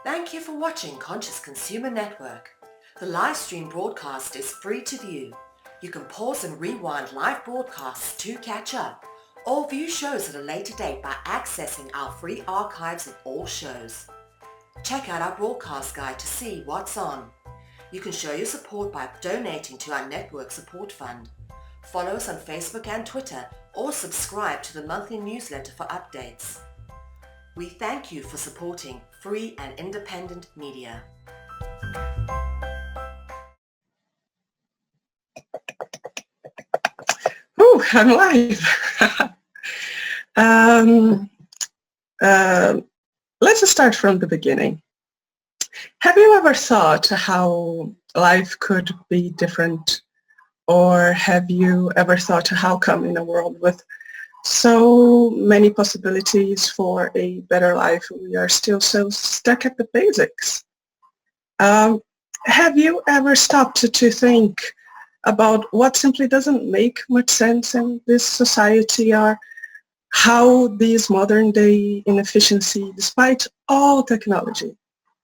Thank you for watching Conscious Consumer Network. The live stream broadcast is free to view. You can pause and rewind live broadcasts to catch up, or view shows at a later date by accessing our free archives of all shows. Check out our broadcast guide to see what's on. You can show your support by donating to our network support fund. Follow us on Facebook and Twitter, or subscribe to the monthly newsletter for updates. We thank you for supporting free and independent media. Oh, I'm live. Let's start from the beginning. Have you ever thought how life could be different? Or have you ever thought how come in a world with so many possibilities for a better life, we are still so stuck at the basics? Have you ever stopped to think about what simply doesn't make much sense in this society, or how this modern day inefficiency, despite all technology,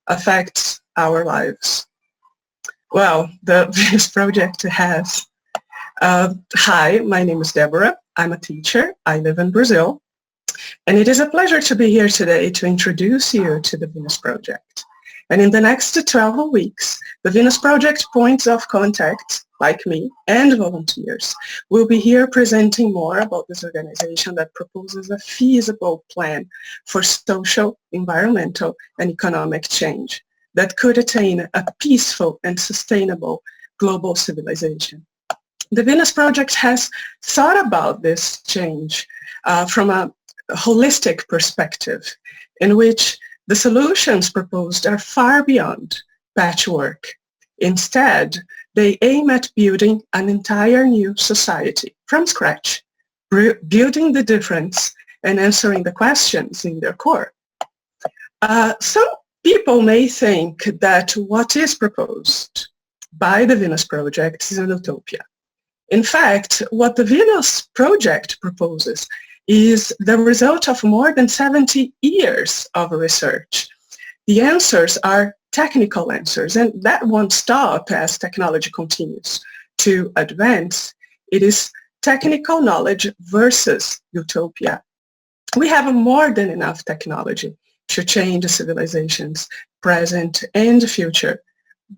affects our lives? Well, the Venus Project has. Hi, my name is Deborah. I'm a teacher. I live in Brazil. And it is a pleasure to be here today to introduce you to the Venus Project. And in the next 12 weeks, the Venus Project points of contact, like me, and volunteers, will be here presenting more about this organization that proposes a feasible plan for social, environmental, and economic change that could attain a peaceful and sustainable global civilization. The Venus Project has thought about this change from a holistic perspective, in which the solutions proposed are far beyond patchwork. Instead, they aim at building an entire new society from scratch, building the difference and answering the questions in their core. Some people may think that what is proposed by the Venus Project is an utopia. In fact, what the Venus Project proposes is the result of more than 70 years of research. The answers are technical answers, and that won't stop as technology continues to advance. It is technical knowledge versus utopia. We have more than enough technology to change civilizations, present and future.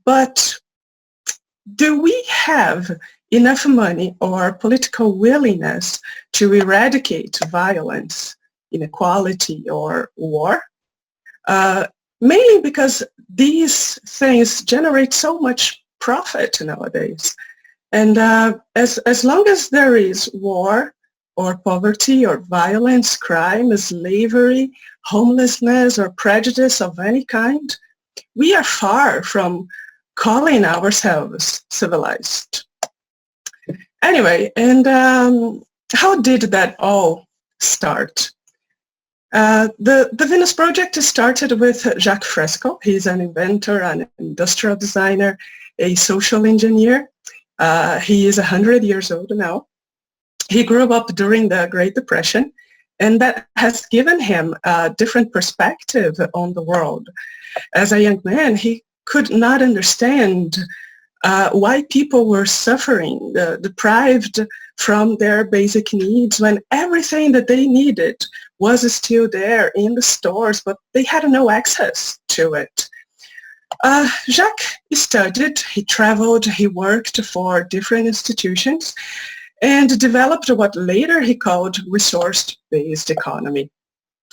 But do we have enough money or political willingness to eradicate violence, inequality, or war? Mainly because these things generate so much profit nowadays. And as long as there is war or poverty or violence, crime, slavery, homelessness, or prejudice of any kind, we are far from calling ourselves civilized. Anyway, and how did that all start? The Venus Project started with Jacques Fresco. He's an inventor, an industrial designer, a social engineer. He is 100 years old now. He grew up during the Great Depression, and that has given him a different perspective on the world. As a young man, he could not understand why people were suffering, deprived from their basic needs, when everything that they needed was still there in the stores, but they had no access to it. Jacques studied, he traveled, he worked for different institutions, and developed what later he called resource-based economy.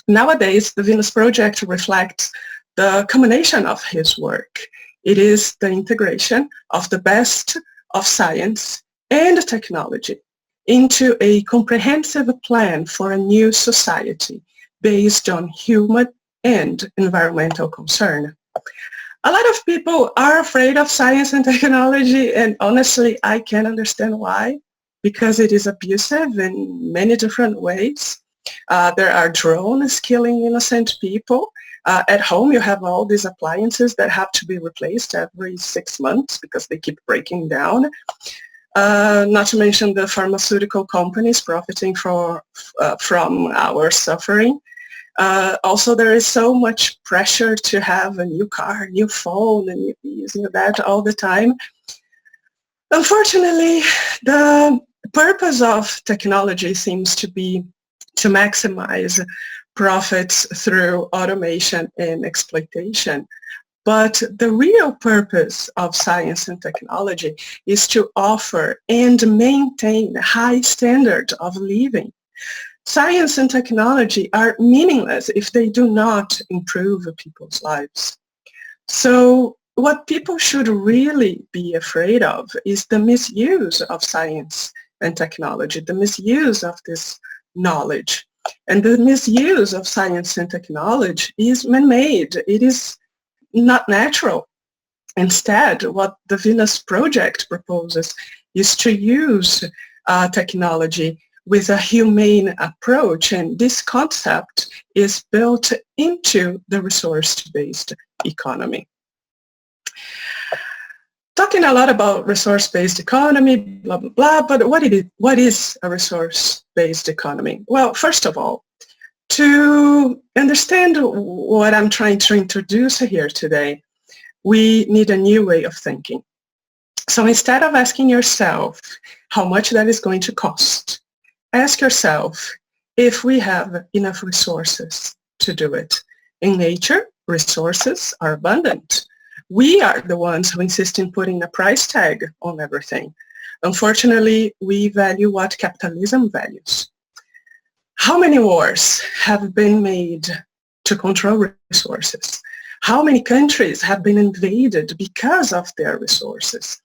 Nowadays, the Venus Project reflects the combination of his work. It is the integration of the best of science and technology into a comprehensive plan for a new society based on human and environmental concern. A lot of people are afraid of science and technology, and honestly, I can understand why, because it is abusive in many different ways. There are drones killing innocent people. At home, you have all these appliances that have to be replaced every 6 months because they keep breaking down. Not to mention the pharmaceutical companies profiting from our suffering. Also, there is so much pressure to have a new car, new phone, and you be using that all the time. Unfortunately, the purpose of technology seems to be to maximize profits through automation and exploitation. But the real purpose of science and technology is to offer and maintain a high standard of living. Science and technology are meaningless if they do not improve people's lives. So what people should really be afraid of is the misuse of science and technology, the misuse of this knowledge. And the misuse of science and technology is man-made. It is not natural. Instead, what the Venus Project proposes is to use technology with a humane approach, and this concept is built into the resource-based economy. Talking a lot about resource-based economy, blah, blah, blah, but what is a resource-based economy? Well, first of all, to understand what I'm trying to introduce here today, we need a new way of thinking. So instead of asking yourself how much that is going to cost, ask yourself if we have enough resources to do it. In nature, resources are abundant. We are the ones who insist in putting a price tag on everything. Unfortunately, we value what capitalism values. How many wars have been made to control resources? How many countries have been invaded because of their resources?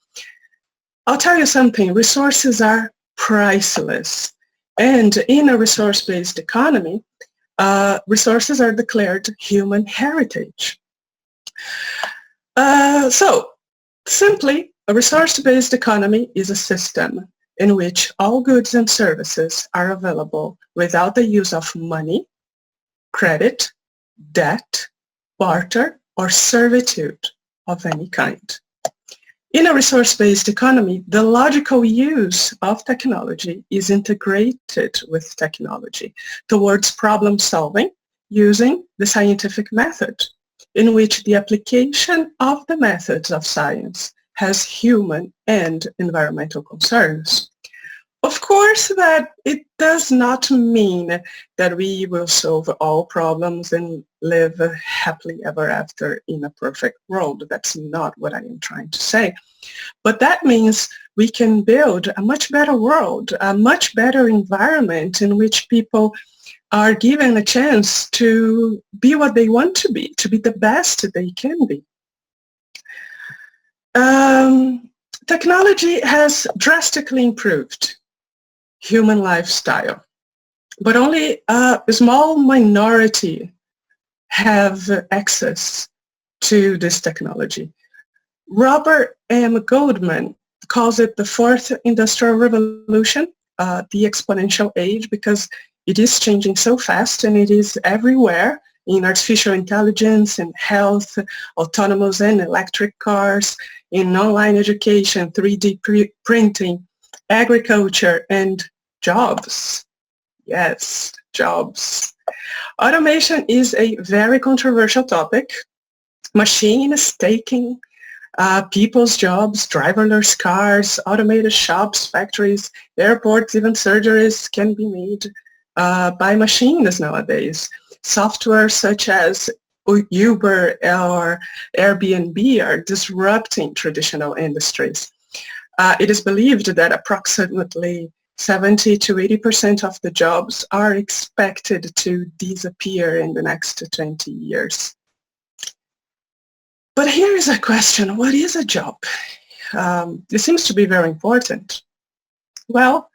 I'll tell you something, resources are priceless. And in a resource-based economy, resources are declared human heritage. So, simply, a resource-based economy is a system in which all goods and services are available without the use of money, credit, debt, barter, or servitude of any kind. In a resource-based economy, the logical use of technology is integrated with technology towards problem solving using the scientific method, in which the application of the methods of science has human and environmental concerns. Of course, that it does not mean that we will solve all problems and live happily ever after in a perfect world. That's not what I am trying to say. But that means we can build a much better world, a much better environment in which people are given a chance to be what they want to be the best they can be. Technology has drastically improved human lifestyle, but only a small minority have access to this technology. Robert M. Goldman calls it the fourth industrial revolution, the exponential age, because it is changing so fast and it is everywhere in artificial intelligence, in health, autonomous and electric cars, in online education, 3D printing, agriculture, and jobs. Yes, jobs. Automation is a very controversial topic. Machines taking people's jobs, driverless cars, automated shops, factories, airports, even surgeries can be made by machines nowadays. Software such as Uber or Airbnb are disrupting traditional industries. It is believed that approximately 70 to 80% of the jobs are expected to disappear in the next 20 years. But here is a question, what is a job? It seems to be very important. Well,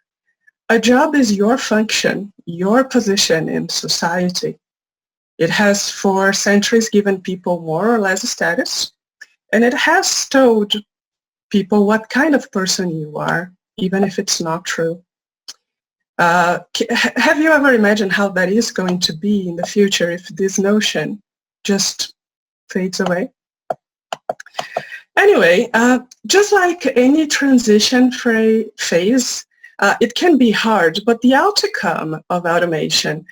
a job is your function, your position in society. It has for centuries given people more or less status, and it has told people what kind of person you are, even if it's not true. Have you ever imagined how that is going to be in the future if this notion just fades away? Anyway, just like any transition phase, it can be hard, but the outcome of automation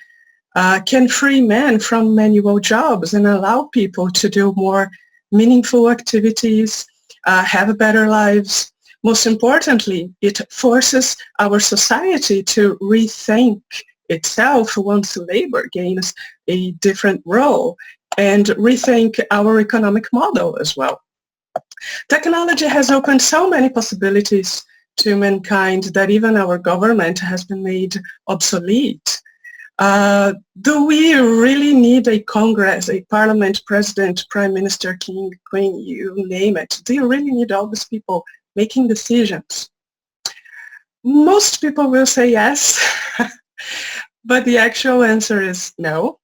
can free men from manual jobs and allow people to do more meaningful activities, have better lives. Most importantly, it forces our society to rethink itself once labor gains a different role and rethink our economic model as well. Technology has opened so many possibilities to mankind that even our government has been made obsolete. Do we really need a Congress, a parliament, president, prime minister, king, queen, you name it? Do you really need all these people making decisions? Most people will say yes, but the actual answer is no.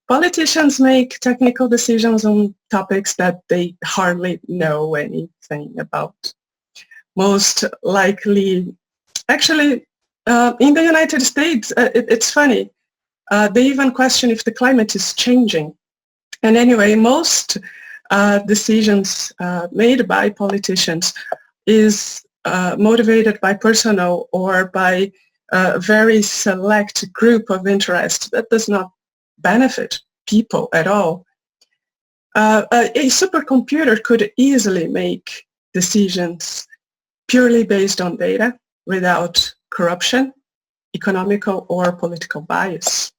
Politicians make technical decisions on topics that they hardly know anything about. Most likely, actually, in the United States, it's funny. They even question if the climate is changing. And anyway, most decisions made by politicians is motivated by personal or by a very select group of interest that does not benefit people at all. A supercomputer could easily make decisions purely based on data without corruption, economical or political bias.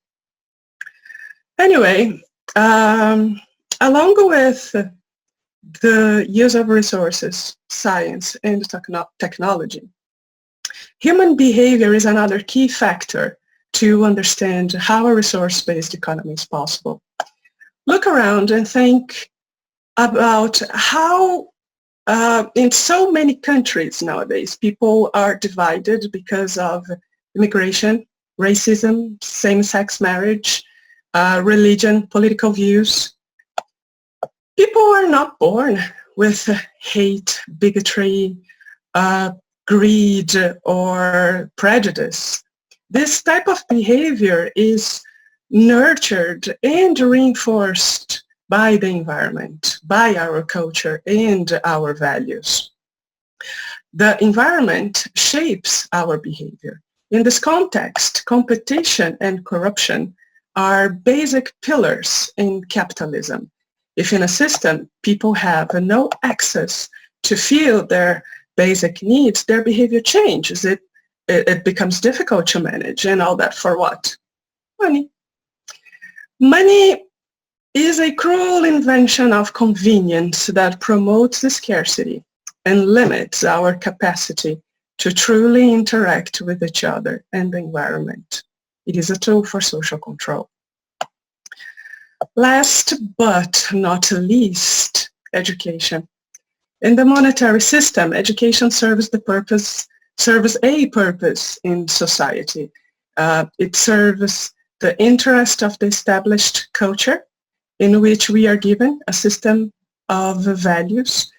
Anyway, along with the use of resources, science, and technology, human behavior is another key factor to understand how a resource-based economy is possible. Look around and think about how in so many countries nowadays people are divided because of immigration, racism, same-sex marriage, religion, political views. People are not born with hate, bigotry, greed, or prejudice. This type of behavior is nurtured and reinforced by the environment, by our culture and our values. The environment shapes our behavior. In this context, competition and corruption are basic pillars in capitalism. If in a system people have no access to fill their basic needs, their behavior changes. It becomes difficult to manage, and all that for what? Money. Money is a cruel invention of convenience that promotes the scarcity and limits our capacity to truly interact with each other and the environment. It is a tool for social control. Last but not least, education. In the monetary system, education serves a purpose in society. It serves the interest of the established culture in which we are given a system of values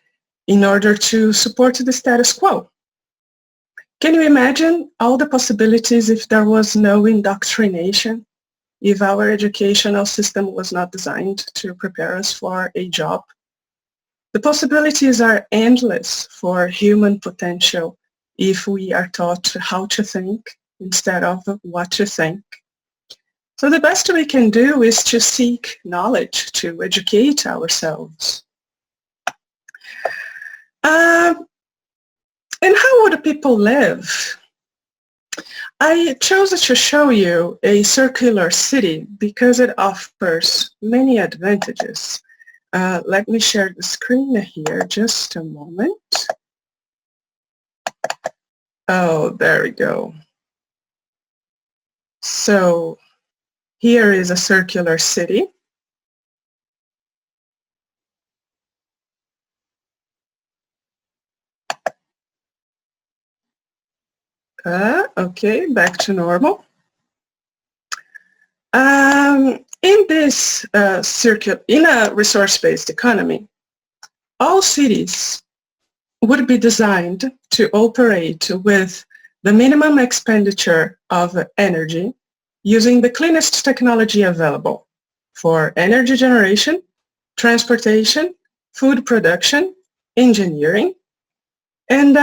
in order to support the status quo. Can you imagine all the possibilities if there was no indoctrination, if our educational system was not designed to prepare us for a job? The possibilities are endless for human potential if we are taught how to think instead of what to think. So the best we can do is to seek knowledge, to educate ourselves. And how would people live? I chose to show you a circular city because it offers many advantages. Let me share the screen here, just a moment. Oh, there we go. So here is a circular city. Okay, back to normal. In this in a resource-based economy, all cities would be designed to operate with the minimum expenditure of energy using the cleanest technology available for energy generation, transportation, food production, engineering, and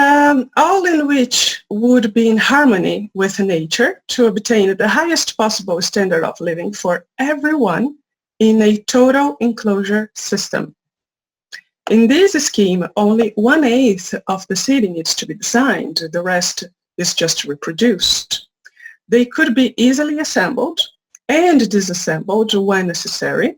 all in which would be in harmony with nature to obtain the highest possible standard of living for everyone in a total enclosure system. In this scheme, only 1/8 of the city needs to be designed. The rest is just reproduced. They could be easily assembled and disassembled when necessary,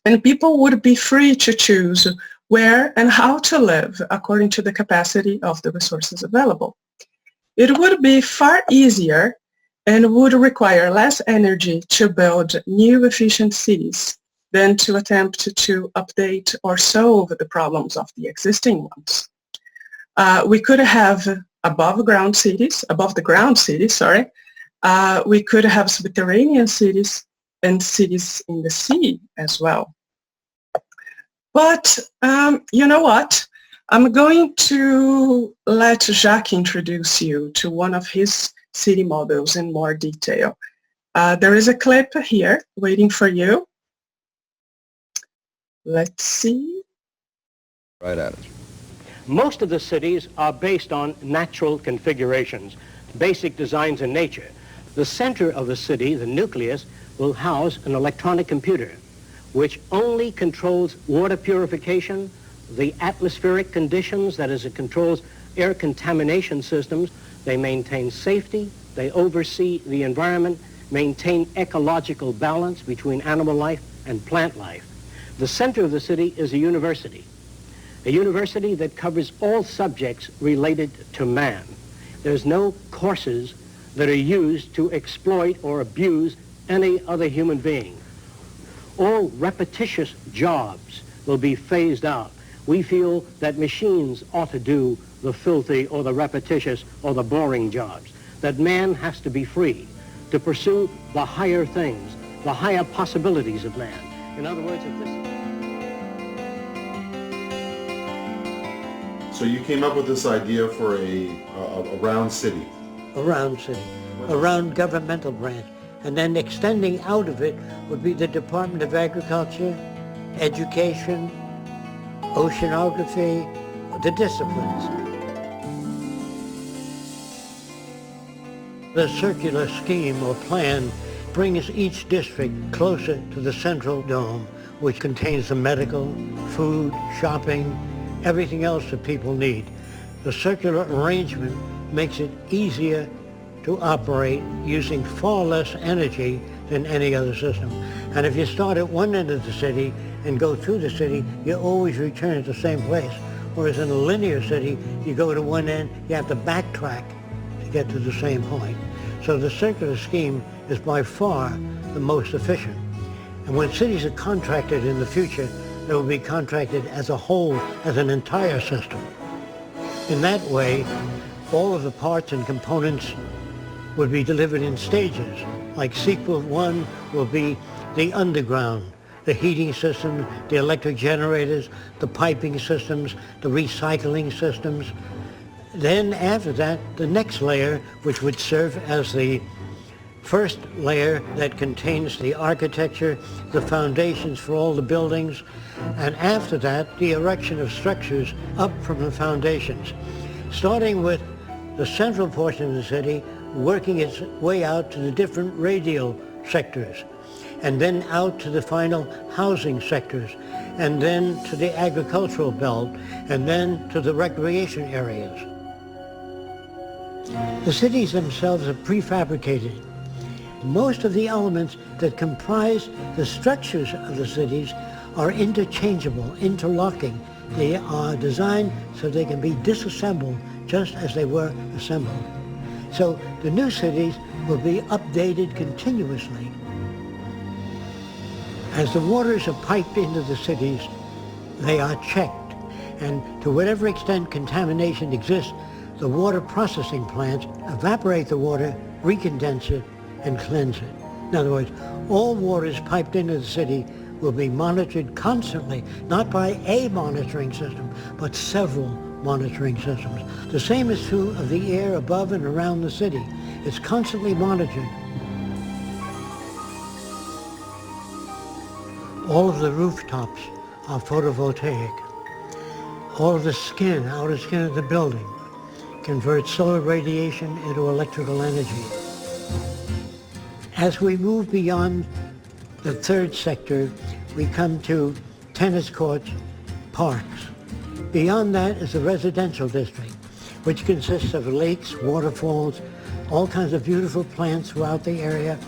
and people would be free to choose where and how to live according to the capacity of the resources available. It would be far easier and would require less energy to build new efficient cities than to attempt to update or solve the problems of the existing ones. We could have above the ground cities. We could have subterranean cities and cities in the sea as well. But you know what? I'm going to let Jacques introduce you to one of his city models in more detail. There is a clip here waiting for you. Let's see. Right at it. Most of the cities are based on natural configurations, basic designs in nature. The center of the city, the nucleus, will house an electronic computer which only controls water purification, the atmospheric conditions, that is, it controls air contamination systems. They maintain safety, they oversee the environment, maintain ecological balance between animal life and plant life. The center of the city is a university that covers all subjects related to man. There's no courses that are used to exploit or abuse any other human being. All repetitious jobs will be phased out. We feel that machines ought to do the filthy or the repetitious or the boring jobs, that man has to be free to pursue the higher things, the higher possibilities of man. In other words, if this... So you came up with this idea for a round city. A round city, a round governmental branch. And then extending out of it would be the Department of Agriculture, Education, Oceanography, the disciplines. The circular scheme or plan brings each district closer to the central dome, which contains the medical, food, shopping, everything else that people need. The circular arrangement makes it easier to operate using far less energy than any other system. And if you start at one end of the city and go through the city, you always return at the same place. Whereas in a linear city, you go to one end, you have to backtrack to get to the same point. So the circular scheme is by far the most efficient. And when cities are contracted in the future, they will be contracted as a whole, as an entire system. In that way, all of the parts and components would be delivered in stages. Like sequel 1 will be the underground, the heating system, the electric generators, the piping systems, the recycling systems. Then after that, the next layer, which would serve as the first layer that contains the architecture, the foundations for all the buildings, and after that, the erection of structures up from the foundations, starting with the central portion of the city, working its way out to the different radial sectors, and then out to the final housing sectors, and then to the agricultural belt, and then to the recreation areas. The cities themselves are prefabricated. Most of the elements that comprise the structures of the cities are interchangeable, interlocking. They are designed so they can be disassembled just as they were assembled. So the new cities will be updated continuously. As the waters are piped into the cities, they are checked. And to whatever extent contamination exists, the water processing plants evaporate the water, recondense it, and cleanse it. In other words, all waters piped into the city will be monitored constantly, not by a monitoring system, but several monitoring systems. The same is true of the air above and around the city. It's constantly monitored. All of the rooftops are photovoltaic. all of the skin, outer skin of the building, converts solar radiation into electrical energy. As we move beyond the third sector, we come to tennis courts, parks. Beyond that is the residential district, which consists of lakes, waterfalls, all kinds of beautiful plants throughout the area.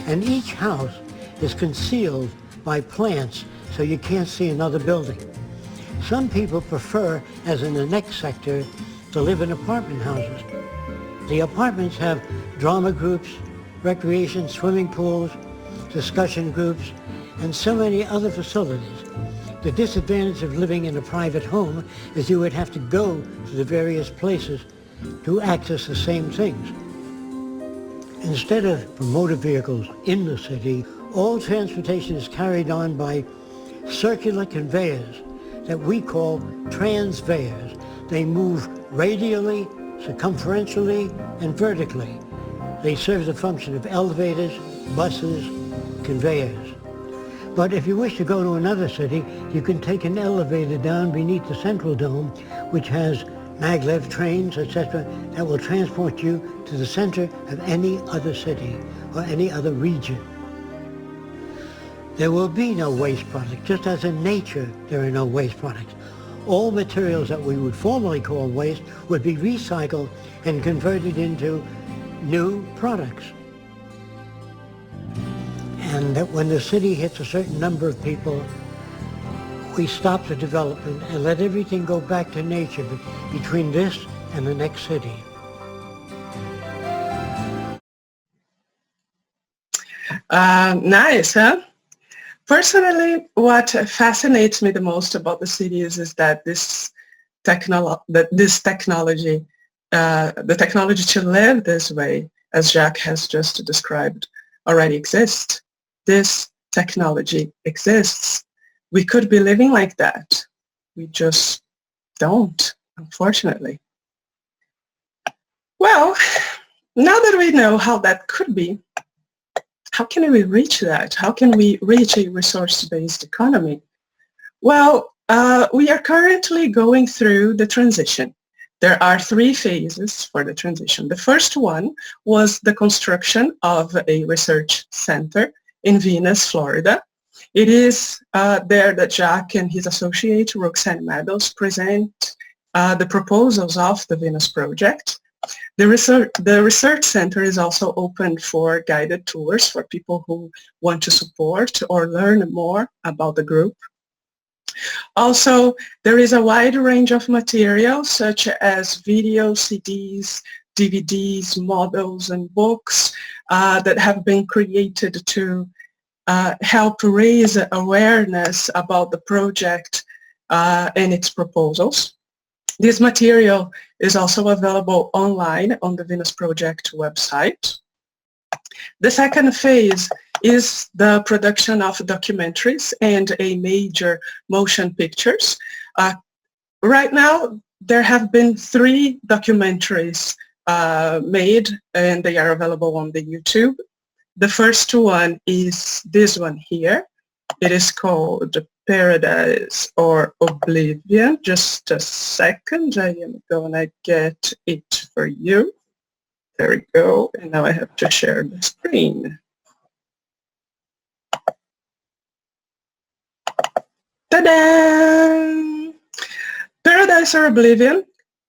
And each house is concealed by plants so you can't see another building. Some people prefer, as in the next sector, to live in apartment houses. The apartments have drama groups, recreation swimming pools, discussion groups, and so many other facilities. The disadvantage of living in a private home is you would have to go to the various places to access the same things. Instead of motor vehicles in the city, all transportation is carried on by circular conveyors that we call transveyors. They move radially, circumferentially, and vertically. They serve the function of elevators, buses, conveyors. But if you wish to go to another city, you can take an elevator down beneath the Central Dome, which has maglev trains, etc., that will transport you to the center of any other city or any other region. There will be no waste products, just as in nature there are no waste products. All materials that we would formerly call waste would be recycled and converted into new products. And that when the city hits a certain number of people, we stop the development and let everything go back to nature between this and the next city. Nice, huh? Personally, what fascinates me the most about the cities is that the technology to live this way, as Jacques has just described, already exists. This technology exists. We could be living like that. We just don't, unfortunately. Well, now that we know how that could be, how can we reach that? How can we reach a resource-based economy? Well, we are currently going through the transition. There are 3 phases for the transition. The first one was the construction of a research center in Venus, Florida. It is there that Jacques and his associate, Roxanne Meadows, present the proposals of the Venus project. The research center is also open for guided tours for people who want to support or learn more about the group. Also, there is a wide range of materials such as videos, CDs, DVDs, models, and books that have been created to help raise awareness about the project and its proposals. This material is also available online on the Venus Project website. The second phase is the production of documentaries and a major motion pictures. Right now, there have been 3 documentaries made, and they are available on the YouTube. The first one is this one here. It is called Paradise or Oblivion. Just a second, I am gonna get it for you. There we go, and now I have to share the screen. Ta-da! Paradise or Oblivion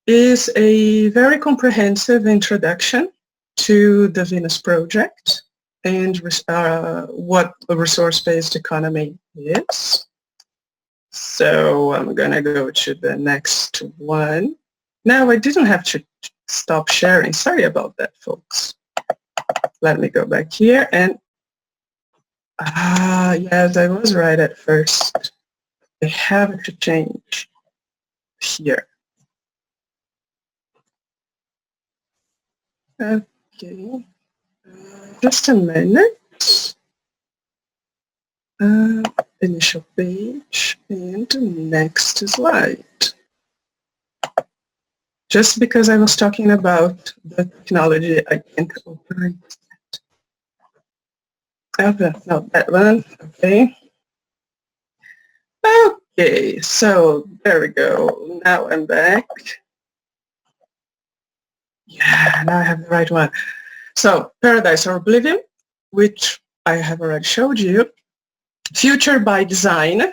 is a very comprehensive introduction to the Venus project and what a resource-based economy is. So I'm gonna go to the next one. Now I didn't have to stop sharing. Sorry about that, folks. Let me go back here and, yes, I was right at first. I have to change here. Okay. Just a minute. Initial page and next slide. Just because I was talking about the technology, I can't open it. Okay, no, that one. Okay. Okay, so there we go. Now I'm back. Yeah, now I have the right one. So Paradise or Oblivion, which I have already showed you. Future by Design,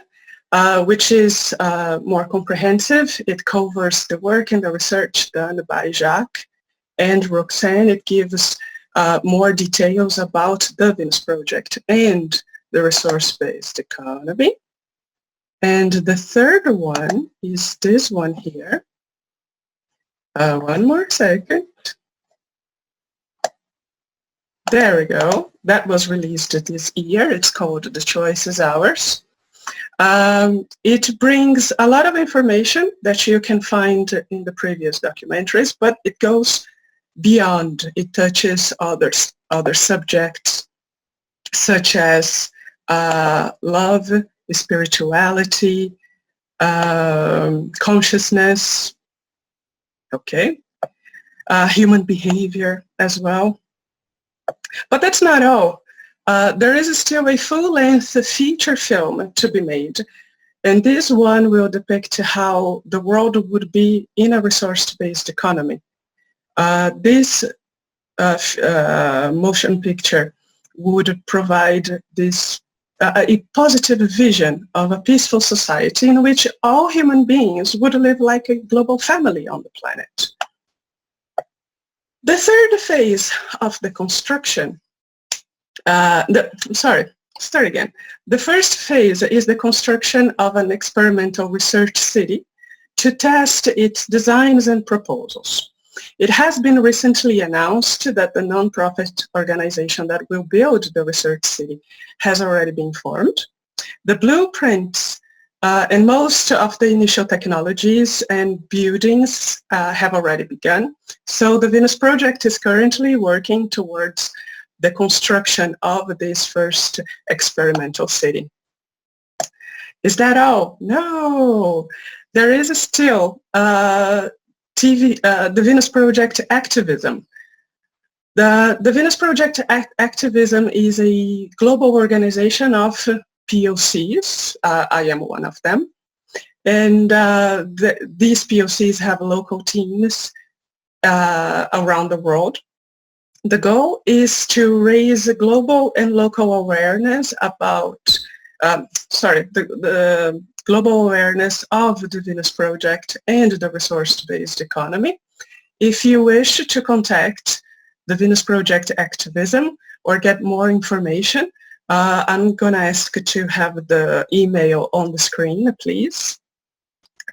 which is more comprehensive. It covers the work and the research done by Jacques and Roxanne. It gives more details about the Venus Project and the resource-based economy. And the third one is this one here. One more second. There we go. That was released this year. It's called The Choice is Ours. It brings a lot of information that you can find in the previous documentaries, but it goes beyond. It touches other subjects such as love, spirituality, consciousness, okay, human behavior as well. But that's not all. There is still a full-length feature film to be made, and this one will depict how the world would be in a resource-based economy. This motion picture would provide this a positive vision of a peaceful society in which all human beings would live like a global family on the planet. The third phase of the construction, The first phase is the construction of an experimental research city to test its designs and proposals. It has been recently announced that the nonprofit organization that will build the research city has already been formed. The blueprints and most of the initial technologies and buildings have already begun. So the Venus Project is currently working towards the construction of this first experimental city. Is that all? No. There is still the Venus Project Activism. The Venus Project Activism is a global organization of POCs. I am one of them. And these POCs have local teams around the world. The goal is to raise global and local awareness about, the global awareness of the Venus Project and the resource-based economy. If you wish to contact the Venus Project Activism or get more information, I'm going to ask to have the email on the screen, please.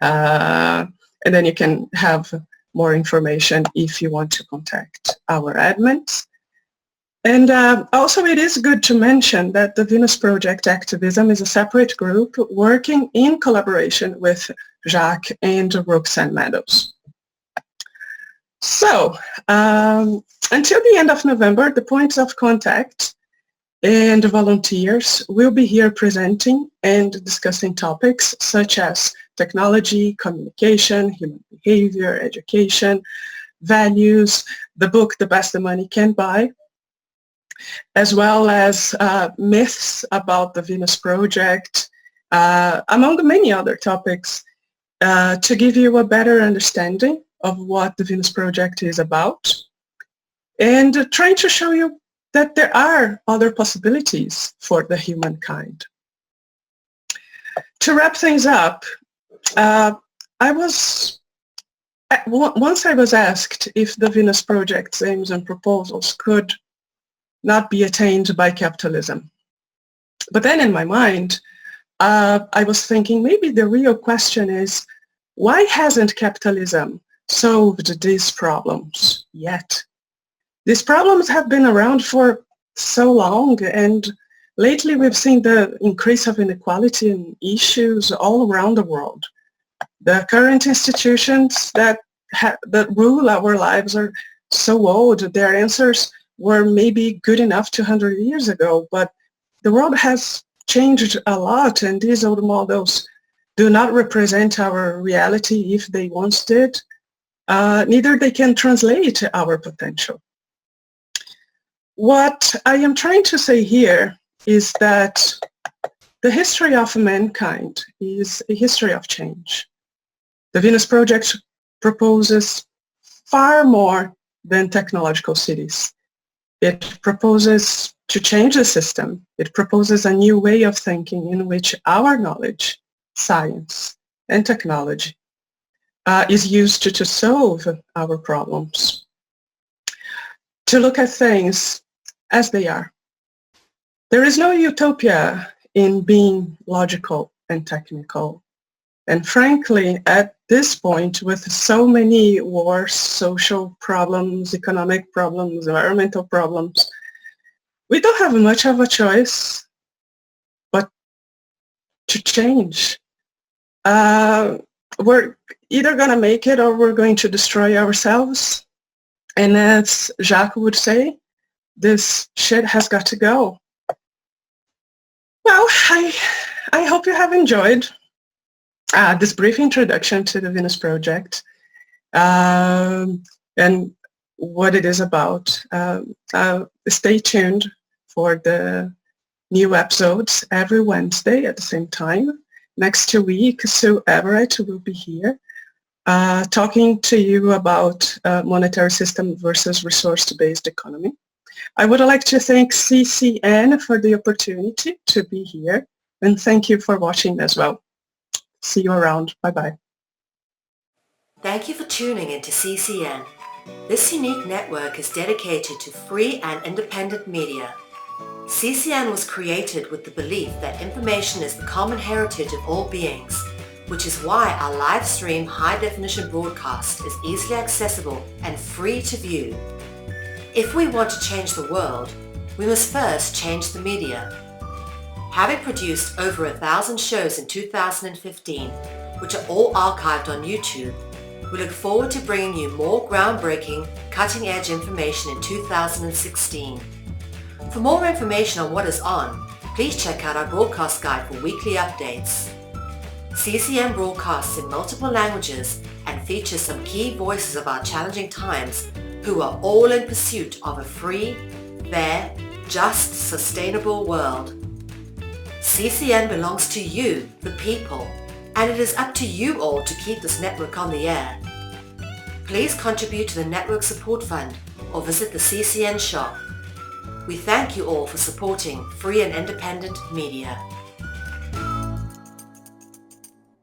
And then you can have more information if you want to contact our admins. And also it is good to mention that the Venus Project Activism is a separate group working in collaboration with Jacques and Roxanne Meadows. So until the end of November, the points of contact and volunteers will be here presenting and discussing topics such as technology, communication, human behavior, education, values, the book The Best the Money Can Buy, as well as myths about the Venus Project, among many other topics, to give you a better understanding of what the Venus Project is about, and trying to show you that there are other possibilities for the humankind. To wrap things up, once I was asked if the Venus Project's aims and proposals could not be attained by capitalism. But then in my mind, I was thinking maybe the real question is, why hasn't capitalism solved these problems yet? These problems have been around for so long, and lately we've seen the increase of inequality and issues all around the world. The current institutions that rule our lives are so old. Their answers were maybe good enough 200 years ago, but the world has changed a lot, and these old models do not represent our reality if they once did. Neither they can translate our potential. What I am trying to say here is that the history of mankind is a history of change. The Venus Project proposes far more than technological cities. It proposes to change the system. It proposes a new way of thinking in which our knowledge, science, and technology is used to solve our problems. To look at things as they are. There is no utopia in being logical and technical. And frankly, at this point, with so many wars, social problems, economic problems, environmental problems, we don't have much of a choice but to change. We're either going to make it or we're going to destroy ourselves. And as Jacques would say, this shit has got to go. Well, I hope you have enjoyed this brief introduction to the Venus Project and what it is about. Stay tuned for the new episodes every Wednesday at the same time. Next 2 weeks, Sue Everett will be here talking to you about monetary system versus resource-based economy. I would like to thank CCN for the opportunity to be here, and thank you for watching as well. See you around. Bye-bye. Thank you for tuning into CCN. This unique network is dedicated to free and independent media. CCN was created with the belief that information is the common heritage of all beings, which is why our live stream high-definition broadcast is easily accessible and free to view. If we want to change the world, we must first change the media. Having produced over 1,000 shows in 2015, which are all archived on YouTube, we look forward to bringing you more groundbreaking, cutting-edge information in 2016. For more information on what is on, please check out our broadcast guide for weekly updates. CCN broadcasts in multiple languages and features some key voices of our challenging times who are all in pursuit of a free, fair, just, sustainable world. CCN belongs to you, the people, and it is up to you all to keep this network on the air. Please contribute to the Network Support Fund or visit the CCN shop. We thank you all for supporting free and independent media.